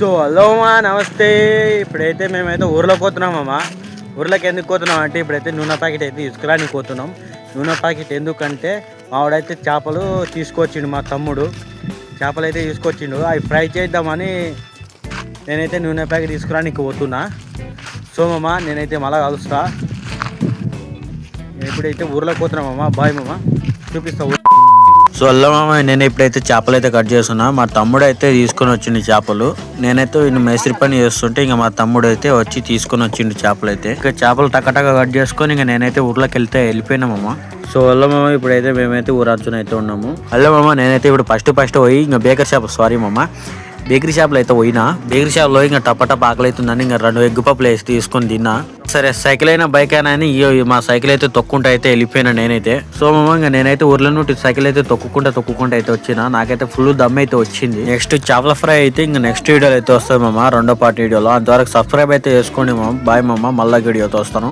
So hello మా నమస్తే. ఇప్పుడైతే మేమైతే ఊర్లోకి పోతున్నాం అమ్మా. ఊర్లోకి ఎందుకు పోతున్నాం అంటే ఇప్పుడైతే నూనె ప్యాకెట్ అయితే తీసుకురానికి పోతున్నాం. నూనె ప్యాకెట్ ఎందుకంటే మావాడైతే చేపలు తీసుకొచ్చిండు, మా తమ్ముడు చేపలు అయితే తీసుకొచ్చిండు. అవి ఫ్రై చేద్దామని నేనైతే నూనె ప్యాకెట్ తీసుకురానికి పోతున్నా. సో మామ నేనైతే మళ్ళా కలుస్తా. నేను ఇప్పుడైతే ఊర్లోకి పోతున్నామమ్మా. బాయ్ మామ, చూపిస్తా. సో అల్ల మామ నేను ఇప్పుడైతే చేపలు అయితే కట్ చేస్తున్నా. మా తమ్ముడు అయితే తీసుకొని వచ్చిండు చేపలు. నేనైతే మేస్త్రి పని చేస్తుంటే ఇంకా మా తమ్ముడు అయితే వచ్చి తీసుకొని వచ్చిండు చేపలు అయితే. ఇంకా చేపలు టక్కటక్క కట్ చేసుకొని ఇంకా నేనైతే ఊర్లోకి వెళ్ళిపోయినామమ్మ. సో అల్ల మామ ఇప్పుడైతే మేమైతే ఊరార్చుని అయితే ఉన్నాము. అల్ల మామ నేనైతే ఇప్పుడు ఫస్ట్ పోయి ఇంకా బేకరీ షాప్లో అయితే పోయినా. బేకరీ షాప్లో ఇంకా టపటప్ ఆకలి అవుతుందని ఇంకా 2 ఎగ్ పప్పులు వేసి తీసుకొని తిన్నా. సరే సైకిల్ అయినా బైక్ అయినా అని మా సైకిల్ అయితే తొక్కుంటూ అయితే వెళ్ళిపోయినా నేనైతే. సో మామ ఇంకా నేనైతే ఊర్లో నుండి సైకిల్ అయితే తొక్కుకుంటూ అయితే వచ్చిన. నాకైతే ఫుల్ దమ్ అయితే వచ్చింది. నెక్స్ట్ చేపల ఫ్రై అయితే ఇంకా నెక్స్ట్ వీడియోలో అయితే వస్తుంది మామ, 2వ పార్ట్ వీడియోలో. అంతవరకు సబ్స్క్రైబ్ అయితే చేసుకోండి మామ. బాయ్ మామ, మళ్ళా వీడియోతో వస్తాను.